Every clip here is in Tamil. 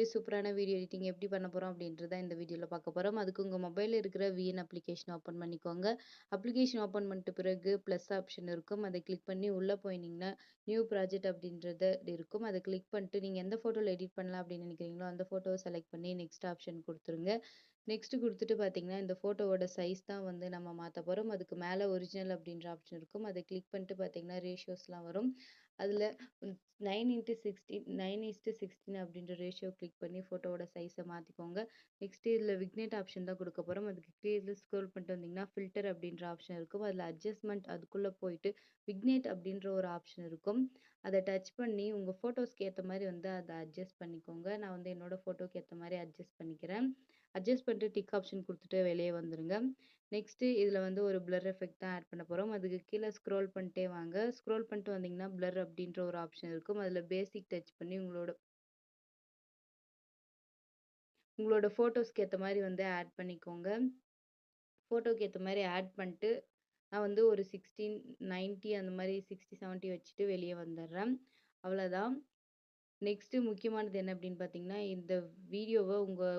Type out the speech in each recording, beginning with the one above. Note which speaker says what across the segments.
Speaker 1: மாரி சூப்பரான வீடியோ எடிட்டிங் எப்படி பண்ண போறோம் அப்படின்றத இந்த வீடியோல பார்க்க போறோம். அதுக்கு உங்க மொபைல்ல இருக்கிற விஎன் அப்ளிகேஷன் ஓப்பன் பண்ணிக்கோங்க. அப்ளிகேஷன் ஓப்பன் பண்ணிட்ட பிறகு ப்ளஸ் ஆப்ஷன் இருக்கும். அதை கிளிக் பண்ணி உள்ள போனீங்கன்னா, நியூ ப்ராஜெக்ட் அப்படின்றது இருக்கும். அதை கிளிக் பண்ணிட்டு நீங்க எந்த ஃபோட்டோல எடிட் பண்ணலாம் அப்படின்னு நினைக்கிறீங்களோ, அந்த ஃபோட்டோவ செலக்ட் பண்ணி நெக்ஸ்ட் ஆப்ஷன் குடுத்துருங்க. நெக்ஸ்ட் குடுத்துட்டு பார்த்தீங்கன்னா, இந்த ஃபோட்டோவோட சைஸ் தான் வந்து நம்ம மாத்த போறோம். அதுக்கு மேல ஒரிஜினல் அப்படின்ற ஆப்ஷன் இருக்கும். அதை கிளிக் பண்ணிட்டு பார்த்தீங்கன்னா, ரேஷியோஸ்லாம் வரும். அதுல 9:16 9:16 அப்படின்ற ரேஷியோ கிளிக் பண்ணி ஃபோட்டோவோட சைஸை மாற்றிக்கோங்க. நெக்ஸ்ட் இதில் விக்னேட் ஆப்ஷன் தான் கொடுக்க போகிறோம். அதுக்கு கீழே ஸ்க்ரோல் பண்ணிட்டு வந்தீங்கன்னா ஃபில்டர் அப்படின்ற ஆப்ஷன் இருக்கும். அதில் அட்ஜஸ்ட்மெண்ட் அதுக்குள்ளே போயிட்டு விக்னேட் அப்படின்ற ஒரு ஆப்ஷன் இருக்கும். அதை டச் பண்ணி உங்கள் ஃபோட்டோஸ்க்கு ஏற்ற மாதிரி வந்து அதை அட்ஜஸ்ட் பண்ணிக்கோங்க. நான் வந்து என்னோட ஃபோட்டோக்கு ஏற்ற மாதிரி அட்ஜஸ்ட் பண்ணிக்கிறேன். அட்ஜஸ்ட் பண்ணிட்டு டிக் ஆப்ஷன் கொடுத்துட்டு வெளியே வந்துருங்க. நெக்ஸ்ட் இதில் வந்து ஒரு பிளர் எஃபெக்ட் தான் ஆட் பண்ண போகிறோம். அதுக்கு கீழே ஸ்க்ரோல் பண்ணிட்டே வாங்க. ஸ்க்ரோல் பண்ணிட்டு வந்தீங்கன்னா பிளர் அப்படின்ற ஒரு ஆப்ஷன் இருக்கும். அதில் பேசிக் டச் பண்ணி உங்களோட ஃபோட்டோஸ்க்கு ஏற்ற மாதிரி வந்து ஆட் பண்ணிக்கோங்க. ஃபோட்டோக்கு ஏற்ற மாதிரி ஆட் பண்ணிட்டு நான் வந்து ஒரு 16, 90 அந்த மாதிரி 60, 70 வச்சுட்டு வெளியே வந்துடுறேன். அவ்வளோதான். நெக்ஸ்ட் முக்கியமானது என்ன அப்படின்னு பார்த்தீங்கன்னா, இந்த வீடியோவை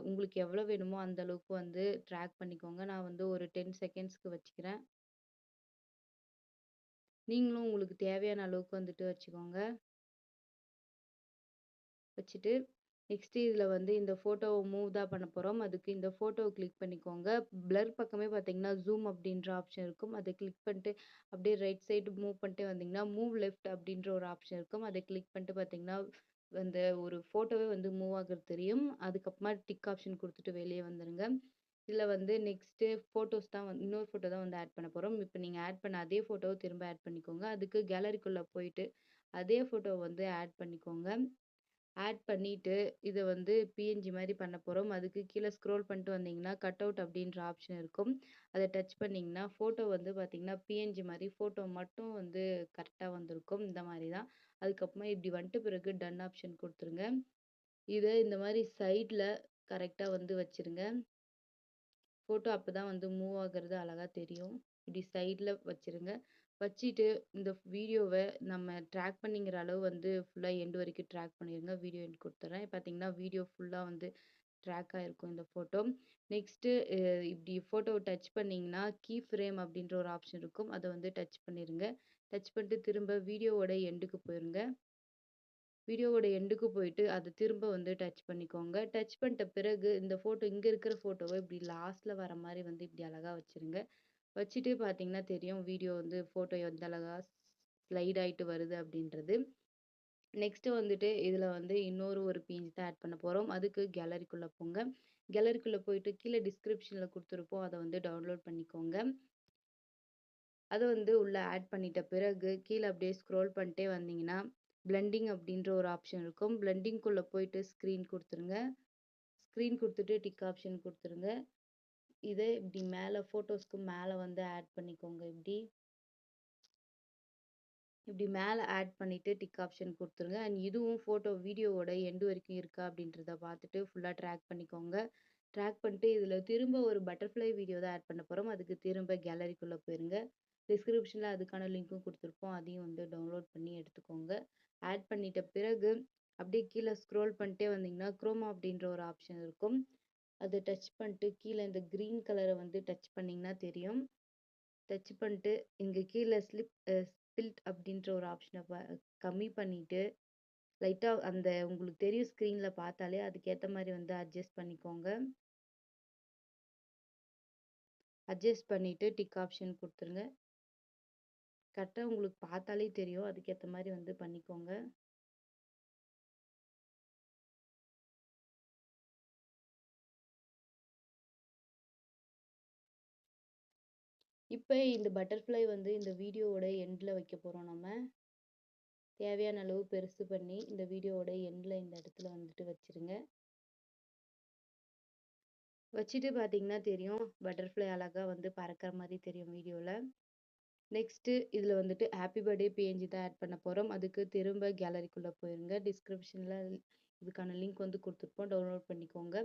Speaker 1: உங்களுக்கு எவ்வளோ வேணுமோ அந்த அளவுக்கு வந்து ட்ராக் பண்ணிக்கோங்க. நான் வந்து ஒரு 10 செகண்ட்ஸ்க்கு வச்சுக்கிறேன். நீங்களும் உங்களுக்கு தேவையான அளவுக்கு வந்துட்டு வச்சுக்கோங்க. வச்சுட்டு நெக்ஸ்ட் இதில் வந்து இந்த ஃபோட்டோவை மூவ் தான் பண்ண போகிறோம். அதுக்கு இந்த ஃபோட்டோவை கிளிக் பண்ணிக்கோங்க. பிளர் பக்கமே பார்த்தீங்கன்னா ஜூம் அப்படின்ற ஆப்ஷன் இருக்கும். அதை கிளிக் பண்ணிட்டு அப்படியே ரைட் சைடு மூவ் பண்ணிட்டு வந்தீங்கன்னா மூவ் லெஃப்ட் அப்படின்ற ஒரு ஆப்ஷன் இருக்கும். அதை கிளிக் பண்ணிட்டு பார்த்தீங்கன்னா அந்த ஒரு ஃபோட்டோவே வந்து மூவ் ஆகுறது தெரியும். அதுக்கப்புறமா டிக் ஆப்ஷன் கொடுத்துட்டு வெளியே வந்துடுங்க. இதில் வந்து நெக்ஸ்ட்டு ஃபோட்டோஸ் தான் வந்து இன்னொரு ஃபோட்டோ தான் வந்து ஆட் பண்ண போகிறோம். இப்போ நீங்கள் ஆட் பண்ண அதே ஃபோட்டோவை திரும்ப ஆட் பண்ணிக்கோங்க. அதுக்கு கேலரிக்குள்ளே போயிட்டு அதே ஃபோட்டோவை வந்து ஆட் பண்ணிக்கோங்க. ஆட் பண்ணிட்டு இதை வந்து பிஎன்ஜி மாதிரி பண்ண போகிறோம். அதுக்கு கீழே ஸ்க்ரோல் பண்ணிட்டு வந்தீங்கன்னா கட் அவுட் அப்படின்ற ஆப்ஷன் இருக்கும். அதை டச் பண்ணிங்கன்னா ஃபோட்டோ வந்து பார்த்தீங்கன்னா பிஎன்ஜி மாதிரி ஃபோட்டோ மட்டும் வந்து கரெக்டாக வந்திருக்கும். இந்த மாதிரி தான். அதுக்கப்புறமா இப்படி வந்துட்டு பிறகு டன் ஆப்ஷன் கொடுத்துருங்க. இதை இந்த மாதிரி சைடில் கரெக்டாக வந்து வச்சுருங்க. ஃபோட்டோ அப்போ தான் வந்து மூவ் ஆகிறது அழகாக தெரியும். இப்படி சைடில் வச்சுருங்க. வச்சுட்டு இந்த வீடியோவை நம்ம ட்ராக் பண்ணிங்கிற அளவு வந்து ஃபுல்லாக எண்டு வரைக்கும் ட்ராக் பண்ணிடுங்க. வீடியோ எண்ட் கொடுத்துட்றேன். பார்த்தீங்கன்னா வீடியோ ஃபுல்லாக வந்து ட்ராக் ஆகிருக்கும் இந்த ஃபோட்டோ. நெக்ஸ்ட்டு இப்படி ஃபோட்டோவை டச் பண்ணிங்கன்னா கீ ஃப்ரேம் அப்படின்ற ஒரு ஆப்ஷன் இருக்கும். அதை வந்து டச் பண்ணிடுங்க. டச் பண்ணிட்டு திரும்ப வீடியோவோட எண்டுக்கு போயிருங்க. வீடியோவோட எண்டுக்கு போயிட்டு அதை திரும்ப வந்து டச் பண்ணிக்கோங்க. டச் பண்ணிட்ட பிறகு இந்த ஃபோட்டோ இங்கே இருக்கிற ஃபோட்டோவை இப்படி லாஸ்ட்டில் வர மாதிரி வந்து இப்படி அழகாக வச்சுருங்க. வச்சுட்டு பார்த்தீங்கன்னா தெரியும் வீடியோ வந்து ஃபோட்டோ எந்த அழகாக ஸ்லைட் ஆகிட்டு வருது அப்படின்றது. நெக்ஸ்ட்டு வந்துட்டு இதில் வந்து ஒரு பிஎன்ஜி தான் ஆட் பண்ண போகிறோம். அதுக்கு கேலரிக்குள்ளே போங்க. கேலரிக்குள்ளே போயிட்டு கீழே டிஸ்கிரிப்ஷனில் கொடுத்துருப்போம். அதை வந்து டவுன்லோட் பண்ணிக்கோங்க. அதை வந்து உள்ளே ஆட் பண்ணிட்ட பிறகு கீழே அப்படியே ஸ்க்ரோல் பண்ணிட்டே வந்தீங்கன்னா பிளெண்டிங் அப்படின்ற ஒரு ஆப்ஷன் இருக்கும். பிளெண்டிங்குள்ளே போயிட்டு ஸ்க்ரீன் கொடுத்துருங்க. ஸ்க்ரீன் கொடுத்துட்டு டிக் ஆப்ஷன் கொடுத்துருங்க. இதை இப்படி மேலே ஃபோட்டோஸ்க்கு மேலே வந்து ஆட் பண்ணிக்கோங்க. இப்படி மேலே ஆட் பண்ணிவிட்டு டிக் ஆப்ஷன் கொடுத்துருங்க. அண்ட் இதுவும் ஃபோட்டோ வீடியோவோட எண்டு வரைக்கும் இருக்கா அப்படின்றத பார்த்துட்டு ஃபுல்லாக ட்ராக் பண்ணிக்கோங்க. ட்ராக் பண்ணிட்டு இதில் திரும்ப ஒரு பட்டர்ஃப்ளை வீடியோ தான் ஆட் பண்ண போகிறோம். அதுக்கு திரும்ப கேலரிக்குள்ளே போயிருங்க. டிஸ்கிரிப்ஷனில் அதுக்கான லிங்க்கும் கொடுத்துருப்போம். அதையும் வந்து டவுன்லோட் பண்ணி எடுத்துக்கோங்க. ஆட் பண்ணிட்ட பிறகு அப்படியே கீழே ஸ்க்ரோல் பண்ணிட்டே வந்தீங்கன்னா குரோமா அப்படின்ற ஒரு ஆப்ஷன் இருக்கும். அதை டச் பண்ணிட்டு கீழே இந்த க்ரீன் கலரை வந்து டச் பண்ணிங்கன்னா தெரியும். டச் பண்ணிட்டு இங்கே கீழே ஸ்பில்ட் அப்படின்ற ஒரு ஆப்ஷனை கம்மி பண்ணிவிட்டு லைட்டாக அந்த உங்களுக்கு தெரியும் ஸ்க்ரீனில் பார்த்தாலே அதுக்கேற்ற மாதிரி வந்து அட்ஜஸ்ட் பண்ணிக்கோங்க. அட்ஜஸ்ட் பண்ணிவிட்டு டிக் ஆப்ஷன் கொடுத்துருங்க. கரெக்டாக உங்களுக்கு பார்த்தாலே தெரியும். அதுக்கேற்ற மாதிரி வந்து பண்ணிக்கோங்க. இப்போ இந்த பட்டர்ஃப்ளை வந்து இந்த வீடியோவோட எண்டில் வைக்க போகிறோம். நம்ம தேவையான அளவு பெருசு பண்ணி இந்த வீடியோவோட எண்டில் இந்த இடத்துல வந்துட்டு வச்சுருங்க. வச்சுட்டு பார்த்தீங்கன்னா தெரியும் பட்டர்ஃப்ளை அழகாக வந்து பறக்கிற மாதிரி தெரியும் வீடியோவில். நெக்ஸ்ட்டு இதில் வந்துட்டு ஹாப்பி பர்த்டே பிஎன்ஜி தான் ஆட் பண்ண போகிறோம். அதுக்கு திரும்ப கேலரிக்குள்ளே போயிருங்க. டிஸ்கிரிப்ஷனில் இதுக்கான லிங்க் வந்து கொடுத்துருப்போம். டவுன்லோட் பண்ணிக்கோங்க.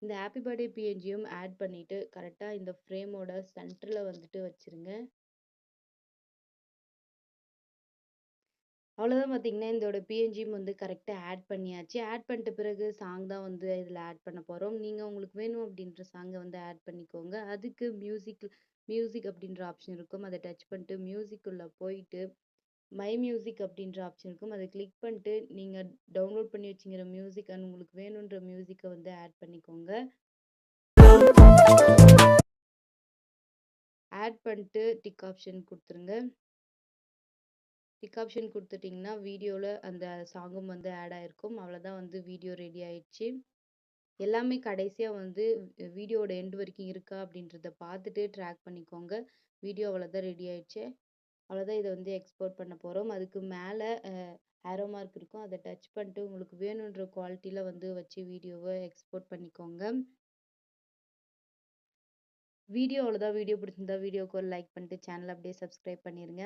Speaker 1: இந்த ஹாப்பி பர்த்டே பிஎன்ஜியும் ஆட் பண்ணிவிட்டு கரெக்டாக இந்த ஃப்ரேமோட சென்டரில் வந்துட்டு வச்சுருங்க. அவ்வளோதான் பார்த்தீங்கன்னா, இதோட பிஎன்ஜியும் வந்து கரெக்ட்டா ஆட் பண்ணியாச்சு. ஆட் பண்ணிட்ட பிறகு சாங் தான் வந்து இதில ஆட் பண்ண போறோம். நீங்க உங்களுக்கு வேணும் அப்படின்ற சாங்க வந்து ஆட் பண்ணிக்கோங்க. அதுக்கு மியூசிக் அப்படின்ற ஆப்ஷன் இருக்கும். அத டச் பண்ணிட்டு மியூசிக் உள்ள போயிட்டு, மை மியூசிக் அப்படின்ற ஆப்ஷன் இருக்கும். அத கிளிக் பண்ணிட்டு, நீங்க டவுன்லோட் பண்ணி வச்சுக்கிற மியூசிக் அண்ட் உங்களுக்கு வேணுன்ற மியூசிக்க வந்து ஆட் பண்ணிக்கோங்க. ஆட் பண்ணிட்டு டிக் ஆப்ஷன் குடுத்துருங்க. டிக் ஆப்ஷன் குடுத்துட்டீங்கன்னா, வீடியோல அந்த சாங்கும் வந்து ஆட் ஆயிருக்கும். அவ்வளோதான் வந்து வீடியோ ரெடி ஆயிடுச்சு. எல்லாமே கடைசியா வந்து வீடியோவோட எண்ட் வரைக்கும் இருக்கா அப்படின்றத பார்த்துட்டு ட்ராக் பண்ணிக்கோங்க. வீடியோ அவ்வளோதான் ரெடி ஆயிடுச்சு. அவ்வளோதான் இத வந்து எக்ஸ்போர்ட் பண்ண போறோம். அதுக்கு மேல ஆரோ மார்க் இருக்கும். அத டச் பண்ணிட்டு உங்களுக்கு வேணுன்ற குவாலிட்டில வந்து வச்சு வீடியோவ எக்ஸ்போர்ட் பண்ணிக்கோங்க. வீடியோ அவ்வளோதான். வீடியோ பிடிச்சிருந்தா வீடியோக்கு ஒரு லைக் பண்ணிட்டு சேனல அப்படியே சப்ஸ்கிரைப் பண்ணிருங்க.